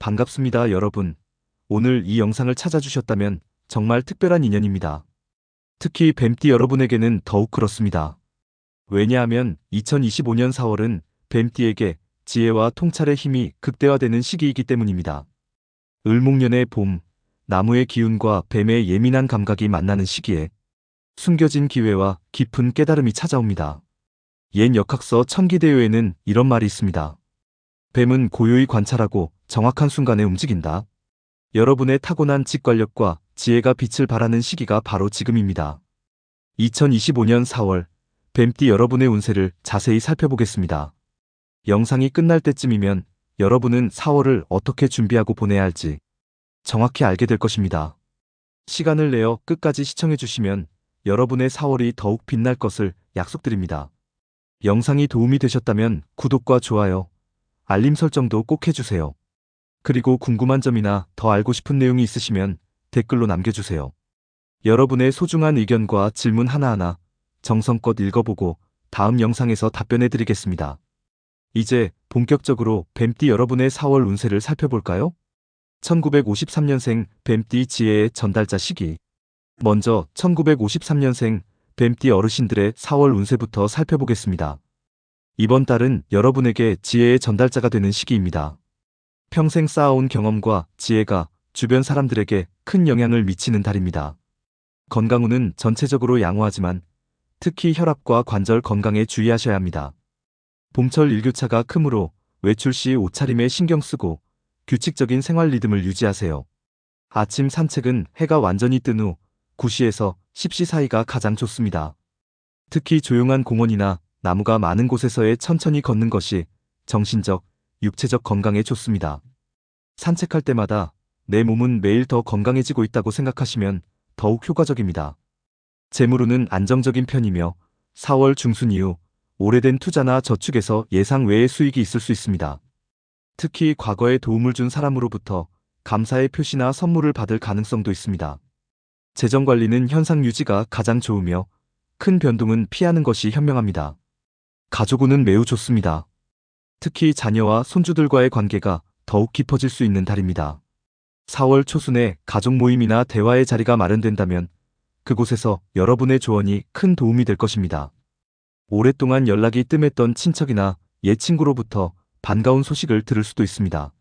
반갑습니다, 여러분. 오늘 이 영상을 찾아주셨다면 정말 특별한 인연입니다. 특히 뱀띠 여러분에게는 더욱 그렇습니다. 왜냐하면 2025년 4월은 뱀띠에게 지혜와 통찰의 힘이 극대화되는 시기이기 때문입니다. 을목년의 봄, 나무의 기운과 뱀의 예민한 감각이 만나는 시기에 숨겨진 기회와 깊은 깨달음이 찾아옵니다. 옛 역학서 천기대요에는 이런 말이 있습니다. 뱀은 고요히 관찰하고 정확한 순간에 움직인다. 여러분의 타고난 직관력과 지혜가 빛을 발하는 시기가 바로 지금입니다. 2025년 4월, 뱀띠 여러분의 운세를 자세히 살펴보겠습니다. 영상이 끝날 때쯤이면 여러분은 4월을 어떻게 준비하고 보내야 할지 정확히 알게 될 것입니다. 시간을 내어 끝까지 시청해주시면 여러분의 4월이 더욱 빛날 것을 약속드립니다. 영상이 도움이 되셨다면 구독과 좋아요, 알림 설정도 꼭 해주세요. 그리고 궁금한 점이나 더 알고 싶은 내용이 있으시면 댓글로 남겨주세요. 여러분의 소중한 의견과 질문 하나하나 정성껏 읽어보고 다음 영상에서 답변해드리겠습니다. 이제 본격적으로 뱀띠 여러분의 4월 운세를 살펴볼까요? 1953년생 뱀띠 지혜의 전달자 시기. 먼저 1953년생 뱀띠 어르신들의 4월 운세부터 살펴보겠습니다. 이번 달은 여러분에게 지혜의 전달자가 되는 시기입니다. 평생 쌓아온 경험과 지혜가 주변 사람들에게 큰 영향을 미치는 달입니다. 건강운은 전체적으로 양호하지만 특히 혈압과 관절 건강에 주의하셔야 합니다. 봄철 일교차가 크므로 외출 시 옷차림에 신경 쓰고 규칙적인 생활 리듬을 유지하세요. 아침 산책은 해가 완전히 뜬 후 9시에서 10시 사이가 가장 좋습니다. 특히 조용한 공원이나 나무가 많은 곳에서의 천천히 걷는 것이 정신적, 육체적 건강에 좋습니다. 산책할 때마다 내 몸은 매일 더 건강해지고 있다고 생각하시면 더욱 효과적입니다. 재물운은 안정적인 편이며 4월 중순 이후 오래된 투자나 저축에서 예상 외의 수익이 있을 수 있습니다. 특히 과거에 도움을 준 사람으로부터 감사의 표시나 선물을 받을 가능성도 있습니다. 재정관리는 현상 유지가 가장 좋으며 큰 변동은 피하는 것이 현명합니다. 가족운은 매우 좋습니다. 특히 자녀와 손주들과의 관계가 더욱 깊어질 수 있는 달입니다. 4월 초순에 가족 모임이나 대화의 자리가 마련된다면 그곳에서 여러분의 조언이 큰 도움이 될 것입니다. 오랫동안 연락이 뜸했던 친척이나 옛 친구로부터 반가운 소식을 들을 수도 있습니다.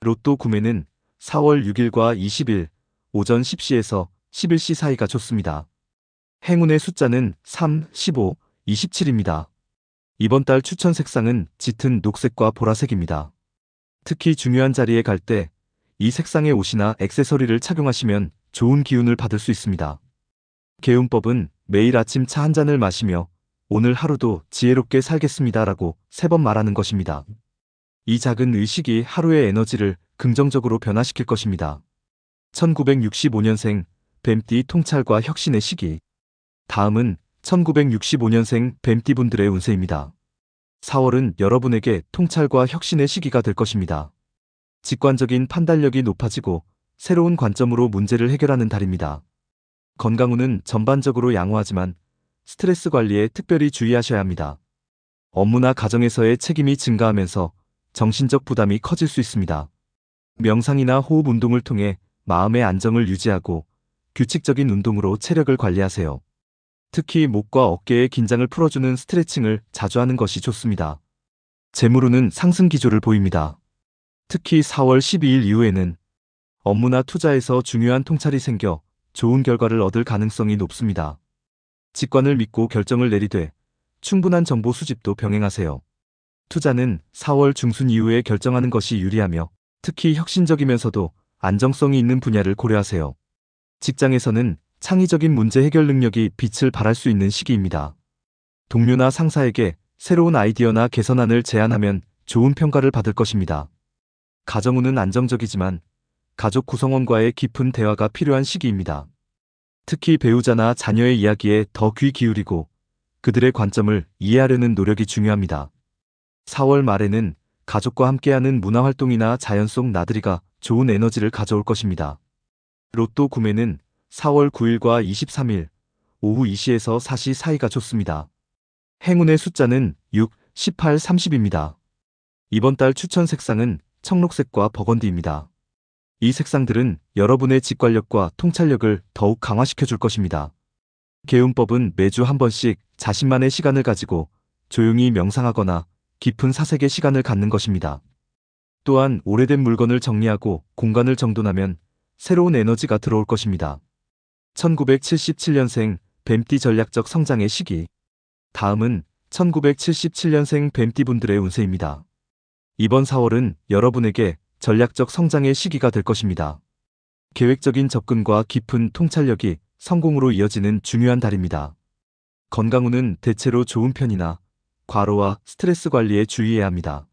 로또 구매는 4월 6일과 20일 오전 10시에서 11시 사이가 좋습니다. 행운의 숫자는 3, 15, 27입니다. 이번 달 추천 색상은 짙은 녹색과 보라색입니다. 특히 중요한 자리에 갈 때 이 색상의 옷이나 액세서리를 착용하시면 좋은 기운을 받을 수 있습니다. 개운법은 매일 아침 차 한 잔을 마시며 오늘 하루도 지혜롭게 살겠습니다라고 3번 말하는 것입니다. 이 작은 의식이 하루의 에너지를 긍정적으로 변화시킬 것입니다. 1965년생 뱀띠 통찰과 혁신의 시기. 다음은 1965년생 뱀띠분들의 운세입니다. 4월은 여러분에게 통찰과 혁신의 시기가 될 것입니다. 직관적인 판단력이 높아지고 새로운 관점으로 문제를 해결하는 달입니다. 건강운은 전반적으로 양호하지만 스트레스 관리에 특별히 주의하셔야 합니다. 업무나 가정에서의 책임이 증가하면서 정신적 부담이 커질 수 있습니다. 명상이나 호흡 운동을 통해 마음의 안정을 유지하고 규칙적인 운동으로 체력을 관리하세요. 특히 목과 어깨의 긴장을 풀어주는 스트레칭을 자주 하는 것이 좋습니다. 재물운은 상승 기조를 보입니다. 특히 4월 12일 이후에는 업무나 투자에서 중요한 통찰이 생겨 좋은 결과를 얻을 가능성이 높습니다. 직관을 믿고 결정을 내리되 충분한 정보 수집도 병행하세요. 투자는 4월 중순 이후에 결정하는 것이 유리하며 특히 혁신적이면서도 안정성이 있는 분야를 고려하세요. 직장에서는 창의적인 문제 해결 능력이 빛을 발할 수 있는 시기입니다. 동료나 상사에게 새로운 아이디어나 개선안을 제안하면 좋은 평가를 받을 것입니다. 가정운은 안정적이지만 가족 구성원과의 깊은 대화가 필요한 시기입니다. 특히 배우자나 자녀의 이야기에 더 귀 기울이고 그들의 관점을 이해하려는 노력이 중요합니다. 4월 말에는 가족과 함께하는 문화활동이나 자연 속 나들이가 좋은 에너지를 가져올 것입니다. 로또 구매는 4월 9일과 23일 오후 2시에서 4시 사이가 좋습니다. 행운의 숫자는 6, 18, 30입니다. 이번 달 추천 색상은 청록색과 버건디입니다. 이 색상들은 여러분의 직관력과 통찰력을 더욱 강화시켜 줄 것입니다. 개운법은 매주 한 번씩 자신만의 시간을 가지고 조용히 명상하거나 깊은 사색의 시간을 갖는 것입니다. 또한 오래된 물건을 정리하고 공간을 정돈하면 새로운 에너지가 들어올 것입니다. 1977년생 뱀띠 전략적 성장의 시기. 다음은 1977년생 뱀띠분들의 운세입니다. 이번 4월은 여러분에게 전략적 성장의 시기가 될 것입니다. 계획적인 접근과 깊은 통찰력이 성공으로 이어지는 중요한 달입니다. 건강운은 대체로 좋은 편이나 과로와 스트레스 관리에 주의해야 합니다.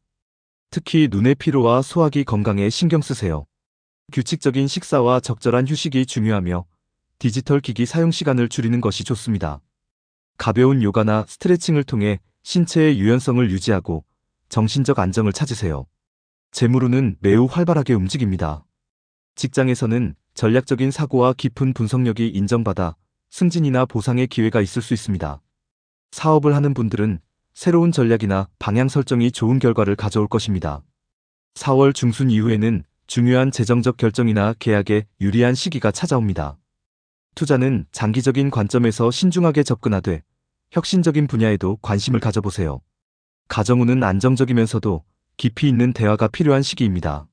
특히 눈의 피로와 소화기 건강에 신경 쓰세요. 규칙적인 식사와 적절한 휴식이 중요하며 디지털 기기 사용 시간을 줄이는 것이 좋습니다. 가벼운 요가나 스트레칭을 통해 신체의 유연성을 유지하고 정신적 안정을 찾으세요. 재물운은 매우 활발하게 움직입니다. 직장에서는 전략적인 사고와 깊은 분석력이 인정받아 승진이나 보상의 기회가 있을 수 있습니다. 사업을 하는 분들은 새로운 전략이나 방향 설정이 좋은 결과를 가져올 것입니다. 4월 중순 이후에는 중요한 재정적 결정이나 계약에 유리한 시기가 찾아옵니다. 투자는 장기적인 관점에서 신중하게 접근하되 혁신적인 분야에도 관심을 가져보세요. 가정운은 안정적이면서도 깊이 있는 대화가 필요한 시기입니다.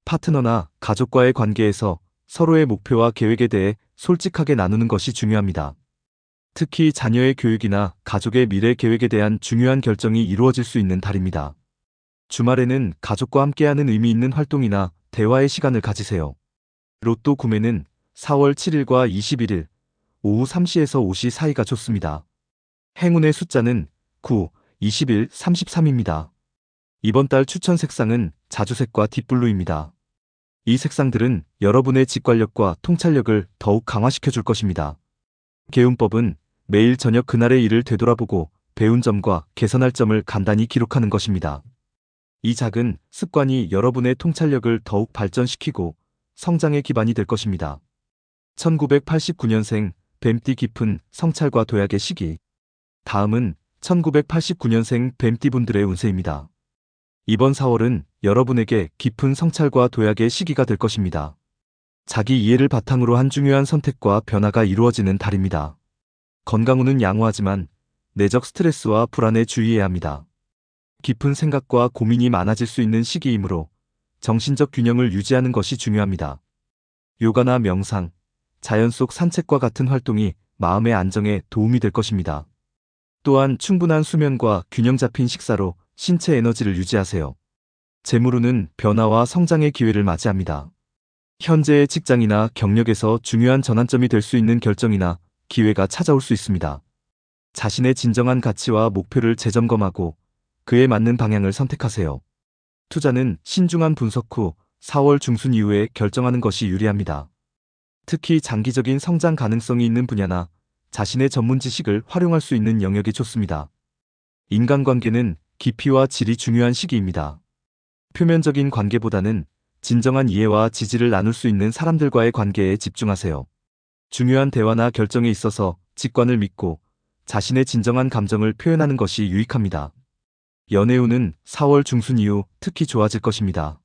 파트너나 가족과의 관계에서 서로의 목표와 계획에 대해 솔직하게 나누는 것이 중요합니다. 특히 자녀의 교육이나 가족의 미래 계획에 대한 중요한 결정이 이루어질 수 있는 달입니다. 주말에는 가족과 함께하는 의미 있는 활동이나 대화의 시간을 가지세요. 로또 구매는 4월 7일과 21일 오후 3시에서 5시 사이가 좋습니다. 행운의 숫자는 9, 21, 33입니다. 이번 달 추천 색상은 자주색과 딥블루입니다. 이 색상들은 여러분의 직관력과 통찰력을 더욱 강화시켜 줄 것입니다. 개운법은 매일 저녁 그날의 일을 되돌아보고 배운 점과 개선할 점을 간단히 기록하는 것입니다. 이 작은 습관이 여러분의 통찰력을 더욱 발전시키고 성장의 기반이 될 것입니다. 1989년생 뱀띠 깊은 성찰과 도약의 시기. 다음은 1989년생 뱀띠분들의 운세입니다. 이번 4월은 여러분에게 깊은 성찰과 도약의 시기가 될 것입니다. 자기 이해를 바탕으로 한 중요한 선택과 변화가 이루어지는 달입니다. 건강운은 양호하지만 내적 스트레스와 불안에 주의해야 합니다. 깊은 생각과 고민이 많아질 수 있는 시기이므로 정신적 균형을 유지하는 것이 중요합니다. 요가나 명상, 자연 속 산책과 같은 활동이 마음의 안정에 도움이 될 것입니다. 또한 충분한 수면과 균형 잡힌 식사로 신체 에너지를 유지하세요. 재물운은 변화와 성장의 기회를 맞이합니다. 현재의 직장이나 경력에서 중요한 전환점이 될 수 있는 결정이나 기회가 찾아올 수 있습니다. 자신의 진정한 가치와 목표를 재점검하고 그에 맞는 방향을 선택하세요. 투자는 신중한 분석 후 4월 중순 이후에 결정하는 것이 유리합니다. 특히 장기적인 성장 가능성이 있는 분야나 자신의 전문 지식을 활용할 수 있는 영역이 좋습니다. 인간관계는 깊이와 질이 중요한 시기입니다. 표면적인 관계보다는 진정한 이해와 지지를 나눌 수 있는 사람들과의 관계에 집중하세요. 중요한 대화나 결정에 있어서 직관을 믿고 자신의 진정한 감정을 표현하는 것이 유익합니다. 연애운은 4월 중순 이후 특히 좋아질 것입니다.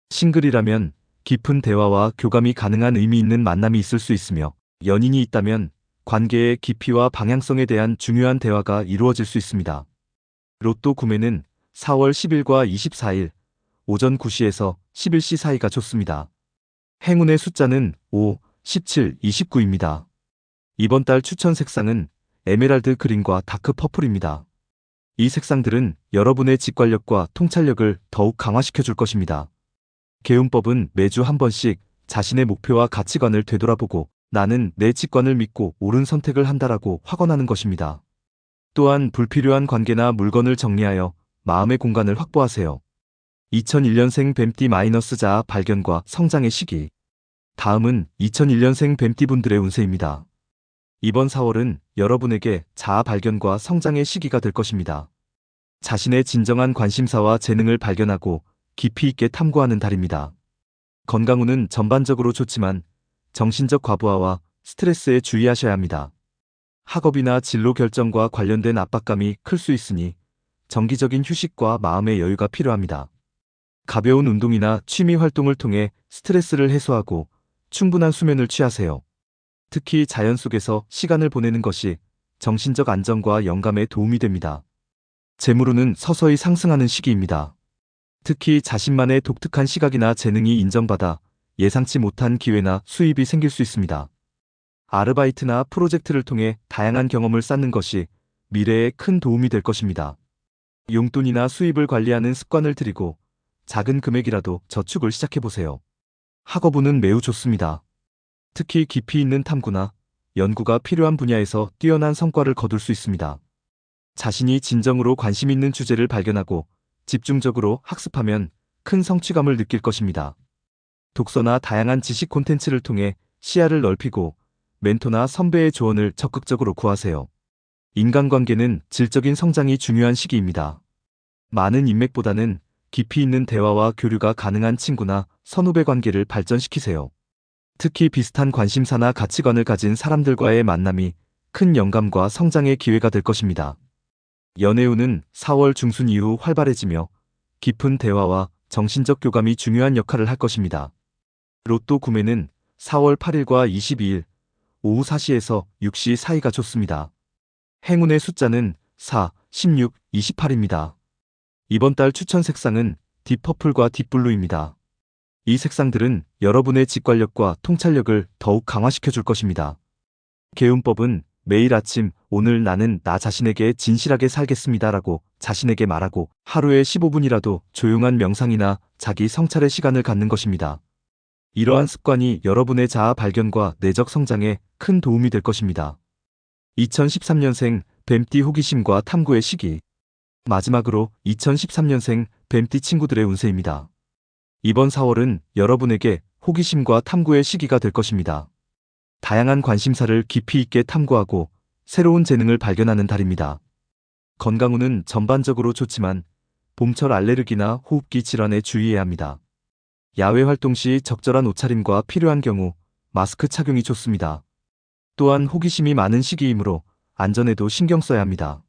싱글이라면 깊은 대화와 교감이 가능한 의미 있는 만남이 있을 수 있으며 연인이 있다면 관계의 깊이와 방향성에 대한 중요한 대화가 이루어질 수 있습니다. 로또 구매는 4월 10일과 24일 오전 9시에서 11시 사이가 좋습니다. 행운의 숫자는 5, 17, 29입니다. 이번 달 추천 색상은 에메랄드 그린과 다크 퍼플입니다. 이 색상들은 여러분의 직관력과 통찰력을 더욱 강화시켜 줄 것입니다. 개운법은 매주 한 번씩 자신의 목표와 가치관을 되돌아보고 나는 내 직관을 믿고 옳은 선택을 한다라고 확언하는 것입니다. 또한 불필요한 관계나 물건을 정리하여 마음의 공간을 확보하세요. 2001년생 뱀띠 마이너스 자아 발견과 성장의 시기. 다음은 2001년생 뱀띠분들의 운세입니다. 이번 4월은 여러분에게 자아 발견과 성장의 시기가 될 것입니다. 자신의 진정한 관심사와 재능을 발견하고 깊이 있게 탐구하는 달입니다. 건강운은 전반적으로 좋지만 정신적 과부하와 스트레스에 주의하셔야 합니다. 학업이나 진로 결정과 관련된 압박감이 클 수 있으니 정기적인 휴식과 마음의 여유가 필요합니다. 가벼운 운동이나 취미 활동을 통해 스트레스를 해소하고 충분한 수면을 취하세요. 특히 자연 속에서 시간을 보내는 것이 정신적 안정과 영감에 도움이 됩니다. 재물운은 서서히 상승하는 시기입니다. 특히 자신만의 독특한 시각이나 재능이 인정받아 예상치 못한 기회나 수입이 생길 수 있습니다. 아르바이트나 프로젝트를 통해 다양한 경험을 쌓는 것이 미래에 큰 도움이 될 것입니다. 용돈이나 수입을 관리하는 습관을 들이고 작은 금액이라도 저축을 시작해보세요. 학업운은 매우 좋습니다. 특히 깊이 있는 탐구나 연구가 필요한 분야에서 뛰어난 성과를 거둘 수 있습니다. 자신이 진정으로 관심 있는 주제를 발견하고 집중적으로 학습하면 큰 성취감을 느낄 것입니다. 독서나 다양한 지식 콘텐츠를 통해 시야를 넓히고 멘토나 선배의 조언을 적극적으로 구하세요. 인간관계는 질적인 성장이 중요한 시기입니다. 많은 인맥보다는 깊이 있는 대화와 교류가 가능한 친구나 선후배 관계를 발전시키세요. 특히 비슷한 관심사나 가치관을 가진 사람들과의 만남이 큰 영감과 성장의 기회가 될 것입니다. 연애운은 4월 중순 이후 활발해지며 깊은 대화와 정신적 교감이 중요한 역할을 할 것입니다. 로또 구매는 4월 8일과 22일 오후 4시에서 6시 사이가 좋습니다. 행운의 숫자는 4, 16, 28입니다. 이번 달 추천 색상은 딥퍼플과 딥블루입니다. 이 색상들은 여러분의 직관력과 통찰력을 더욱 강화시켜 줄 것입니다. 개운법은 매일 아침 오늘 나는 나 자신에게 진실하게 살겠습니다라고 자신에게 말하고 하루에 15분이라도 조용한 명상이나 자기 성찰의 시간을 갖는 것입니다. 이러한 습관이 여러분의 자아 발견과 내적 성장에 큰 도움이 될 것입니다. 2013년생 뱀띠 호기심과 탐구의 시기. 마지막으로 2013년생 뱀띠 친구들의 운세입니다. 이번 4월은 여러분에게 호기심과 탐구의 시기가 될 것입니다. 다양한 관심사를 깊이 있게 탐구하고 새로운 재능을 발견하는 달입니다. 건강운은 전반적으로 좋지만 봄철 알레르기나 호흡기 질환에 주의해야 합니다. 야외 활동 시 적절한 옷차림과 필요한 경우 마스크 착용이 좋습니다. 또한 호기심이 많은 시기이므로 안전에도 신경 써야 합니다.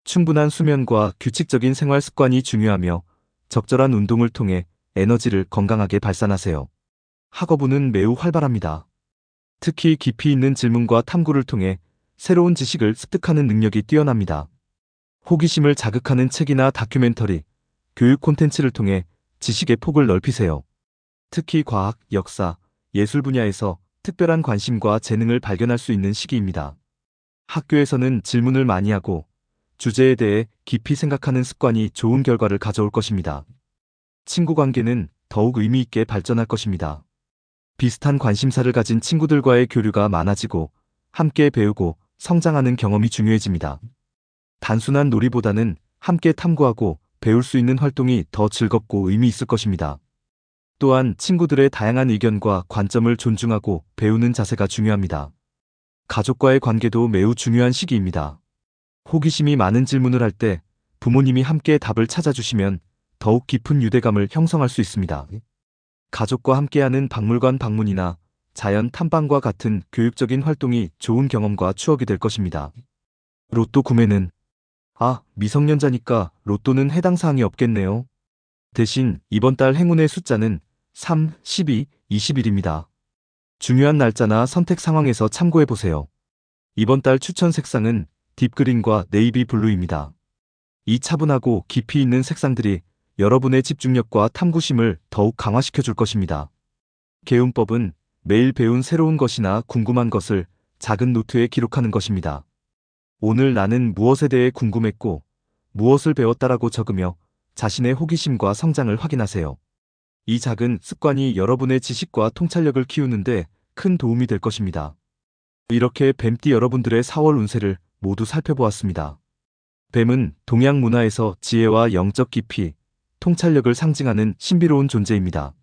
충분한 수면과 규칙적인 생활 습관이 중요하며 적절한 운동을 통해 에너지를 건강하게 발산하세요. 학업운은 매우 활발합니다. 특히 깊이 있는 질문과 탐구를 통해 새로운 지식을 습득하는 능력이 뛰어납니다. 호기심을 자극하는 책이나 다큐멘터리, 교육 콘텐츠를 통해 지식의 폭을 넓히세요. 특히 과학, 역사, 예술 분야에서 특별한 관심과 재능을 발견할 수 있는 시기입니다. 학교에서는 질문을 많이 하고 주제에 대해 깊이 생각하는 습관이 좋은 결과를 가져올 것입니다. 친구 관계는 더욱 의미 있게 발전할 것입니다. 비슷한 관심사를 가진 친구들과의 교류가 많아지고 함께 배우고 성장하는 경험이 중요해집니다. 단순한 놀이보다는 함께 탐구하고 배울 수 있는 활동이 더 즐겁고 의미 있을 것입니다. 또한 친구들의 다양한 의견과 관점을 존중하고 배우는 자세가 중요합니다. 가족과의 관계도 매우 중요한 시기입니다. 호기심이 많은 질문을 할 때 부모님이 함께 답을 찾아주시면 더욱 깊은 유대감을 형성할 수 있습니다. 가족과 함께하는 박물관 방문이나 자연 탐방과 같은 교육적인 활동이 좋은 경험과 추억이 될 것입니다. 로또 구매는 미성년자니까 로또는 해당 사항이 없겠네요. 대신 이번 달 행운의 숫자는 3, 12, 21입니다. 중요한 날짜나 선택 상황에서 참고해보세요. 이번 달 추천 색상은 딥그린과 네이비 블루입니다. 이 차분하고 깊이 있는 색상들이 여러분의 집중력과 탐구심을 더욱 강화시켜 줄 것입니다. 개운법은 매일 배운 새로운 것이나 궁금한 것을 작은 노트에 기록하는 것입니다. 오늘 나는 무엇에 대해 궁금했고 무엇을 배웠다라고 적으며 자신의 호기심과 성장을 확인하세요. 이 작은 습관이 여러분의 지식과 통찰력을 키우는데 큰 도움이 될 것입니다. 이렇게 뱀띠 여러분들의 4월 운세를 모두 살펴보았습니다. 뱀은 동양 문화에서 지혜와 영적 깊이, 통찰력을 상징하는 신비로운 존재입니다.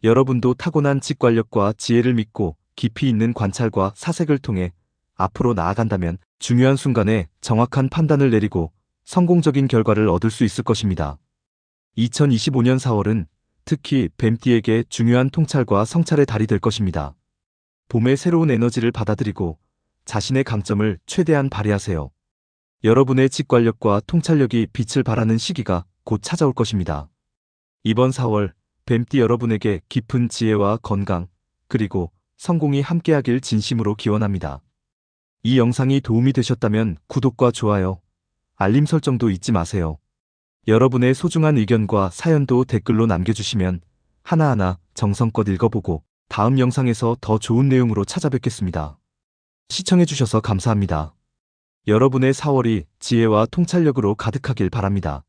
여러분도 타고난 직관력과 지혜를 믿고 깊이 있는 관찰과 사색을 통해 앞으로 나아간다면 중요한 순간에 정확한 판단을 내리고 성공적인 결과를 얻을 수 있을 것입니다. 2025년 4월은 특히 뱀띠에게 중요한 통찰과 성찰의 달이 될 것입니다. 봄의 새로운 에너지를 받아들이고 자신의 강점을 최대한 발휘하세요. 여러분의 직관력과 통찰력이 빛을 발하는 시기가 곧 찾아올 것입니다. 이번 4월 뱀띠 여러분에게 깊은 지혜와 건강, 그리고 성공이 함께하길 진심으로 기원합니다. 이 영상이 도움이 되셨다면 구독과 좋아요, 알림 설정도 잊지 마세요. 여러분의 소중한 의견과 사연도 댓글로 남겨주시면 하나하나 정성껏 읽어보고 다음 영상에서 더 좋은 내용으로 찾아뵙겠습니다. 시청해주셔서 감사합니다. 여러분의 4월이 지혜와 통찰력으로 가득하길 바랍니다.